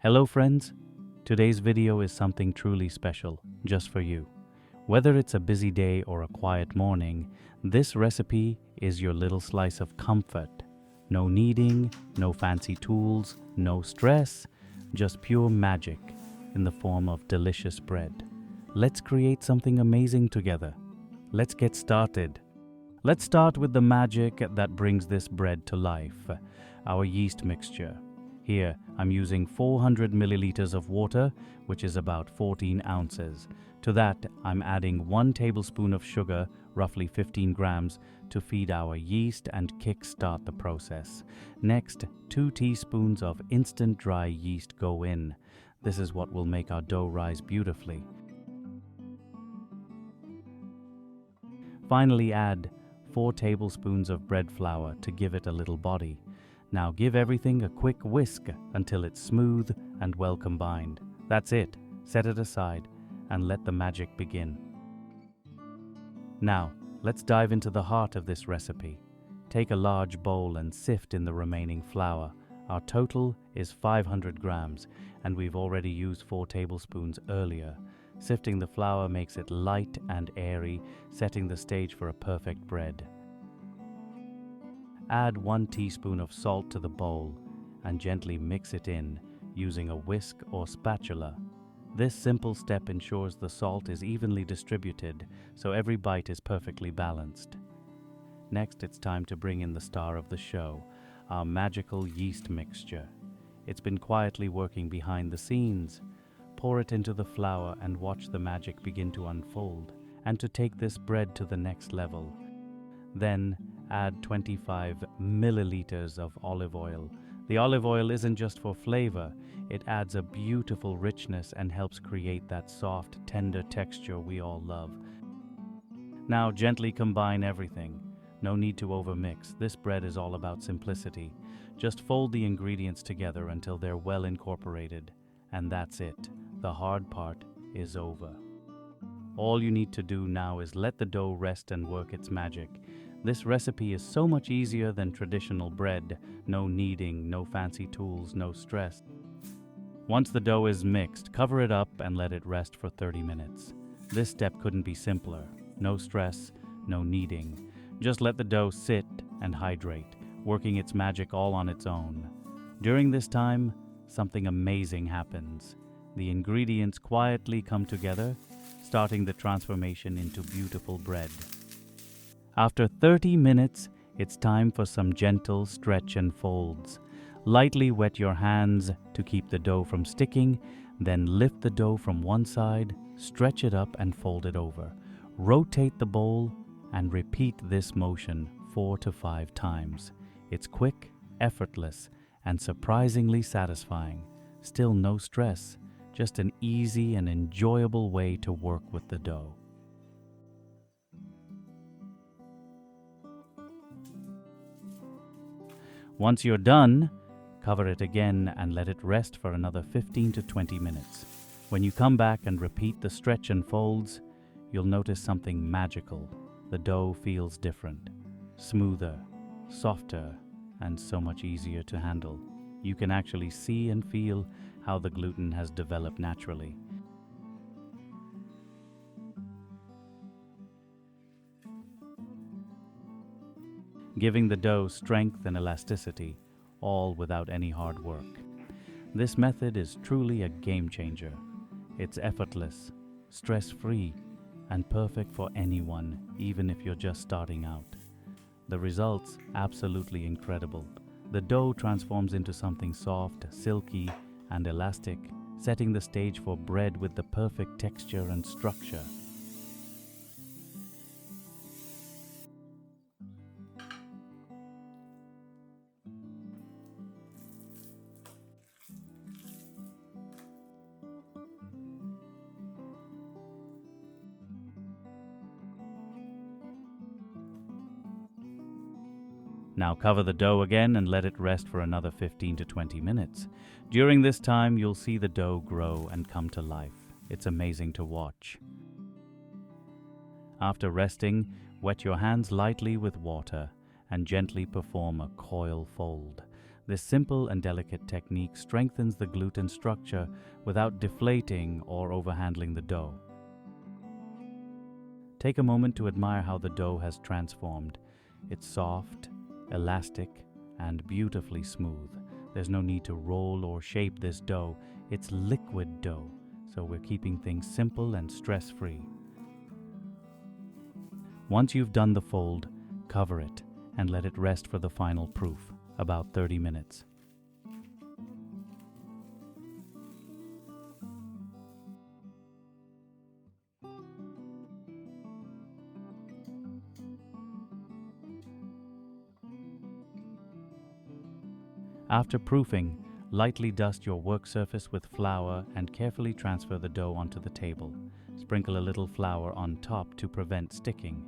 Hello friends, today's video is something truly special, just for you. Whether it's a busy day or a quiet morning, this recipe is your little slice of comfort. No kneading, no fancy tools, no stress, just pure magic in the form of delicious bread. Let's create something amazing together. Let's get started. Let's start with the magic that brings this bread to life, our yeast mixture. Here, I'm using 400 milliliters of water, which is about 14 ounces. To that, I'm adding 1 tablespoon of sugar, roughly 15 grams, to feed our yeast and kickstart the process. Next, 2 teaspoons of instant dry yeast go in. This is what will make our dough rise beautifully. Finally, add 4 tablespoons of bread flour to give it a little body. Now give everything a quick whisk until it's smooth and well combined. That's it. Set it aside and let the magic begin. Now, let's dive into the heart of this recipe. Take a large bowl and sift in the remaining flour. Our total is 500 grams, and we've already used 4 tablespoons earlier. Sifting the flour makes it light and airy, setting the stage for a perfect bread. Add 1 teaspoon of salt to the bowl and gently mix it in using a whisk or spatula. This simple step ensures the salt is evenly distributed so every bite is perfectly balanced. Next, it's time to bring in the star of the show, our magical yeast mixture. It's been quietly working behind the scenes. Pour it into the flour and watch the magic begin to unfold and to take this bread to the next level. Then, add 25 milliliters of olive oil. The olive oil isn't just for flavor, it adds a beautiful richness and helps create that soft, tender texture we all love. Now gently combine everything. No need to overmix. This bread is all about simplicity. Just fold the ingredients together until they're well incorporated. And that's it. The hard part is over. All you need to do now is let the dough rest and work its magic. This recipe is so much easier than traditional bread. No kneading, no fancy tools, no stress. Once the dough is mixed, cover it up and let it rest for 30 minutes. This step couldn't be simpler. No stress, no kneading. Just let the dough sit and hydrate, working its magic all on its own. During this time, something amazing happens. The ingredients quietly come together, starting the transformation into beautiful bread. After 30 minutes, it's time for some gentle stretch and folds. Lightly wet your hands to keep the dough from sticking, then lift the dough from one side, stretch it up and fold it over. Rotate the bowl and repeat this motion 4 to 5 times. It's quick, effortless, and surprisingly satisfying. Still no stress, just an easy and enjoyable way to work with the dough. Once you're done, cover it again and let it rest for another 15 to 20 minutes. When you come back and repeat the stretch and folds, you'll notice something magical. The dough feels different, smoother, softer, and so much easier to handle. You can actually see and feel how the gluten has developed naturally. Giving the dough strength and elasticity, all without any hard work. This method is truly a game changer. It's effortless, stress-free, and perfect for anyone, even if you're just starting out. The results, absolutely incredible. The dough transforms into something soft, silky, and elastic, setting the stage for bread with the perfect texture and structure. Now cover the dough again and let it rest for another 15 to 20 minutes. During this time, you'll see the dough grow and come to life. It's amazing to watch. After resting, wet your hands lightly with water and gently perform a coil fold. This simple and delicate technique strengthens the gluten structure without deflating or overhandling the dough. Take a moment to admire how the dough has transformed. It's soft, elastic, and beautifully smooth. There's no need to roll or shape this dough. It's liquid dough, so we're keeping things simple and stress-free. Once you've done the fold, cover it and let it rest for the final proof, about 30 minutes. After proofing, lightly dust your work surface with flour and carefully transfer the dough onto the table. Sprinkle a little flour on top to prevent sticking.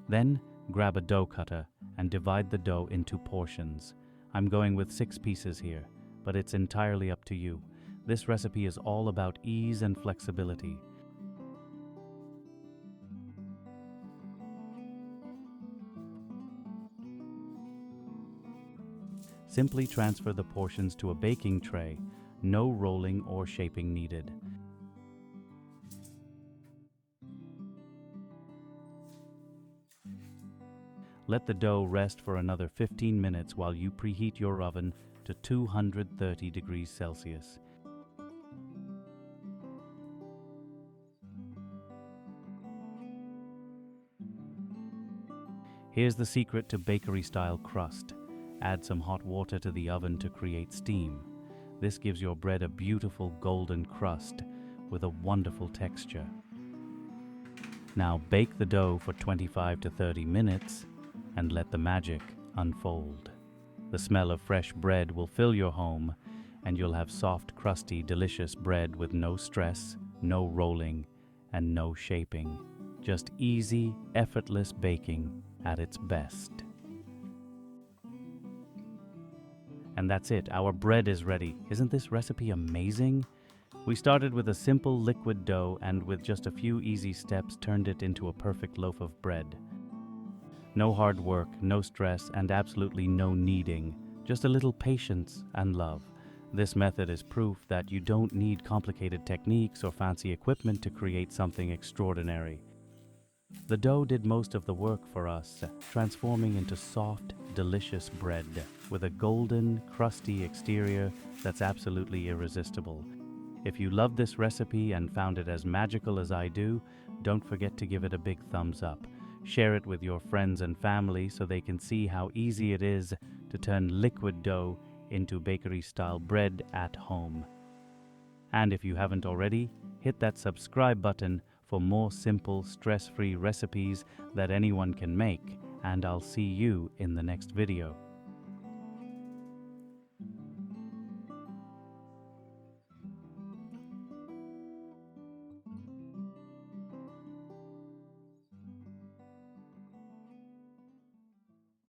Then, grab a dough cutter and divide the dough into portions. I'm going with 6 pieces here, but it's entirely up to you. This recipe is all about ease and flexibility. Simply transfer the portions to a baking tray, no rolling or shaping needed. Let the dough rest for another 15 minutes while you preheat your oven to 230 degrees Celsius. Here's the secret to bakery-style crust. Add some hot water to the oven to create steam. This gives your bread a beautiful golden crust with a wonderful texture. Now bake the dough for 25 to 30 minutes and let the magic unfold. The smell of fresh bread will fill your home, and you'll have soft, crusty, delicious bread with no stress, no rolling, and no shaping. Just easy, effortless baking at its best. And that's it, our bread is ready. Isn't this recipe amazing? We started with a simple liquid dough and with just a few easy steps turned it into a perfect loaf of bread. No hard work, no stress, and absolutely no kneading. Just a little patience and love. This method is proof that you don't need complicated techniques or fancy equipment to create something extraordinary. The dough did most of the work for us, transforming into soft, delicious bread with a golden, crusty exterior that's absolutely irresistible. If you loved this recipe and found it as magical as I do, don't forget to give it a big thumbs up. Share it with your friends and family so they can see how easy it is to turn liquid dough into bakery-style bread at home. And if you haven't already, hit that subscribe button for more simple, stress-free recipes that anyone can make, and I'll see you in the next video.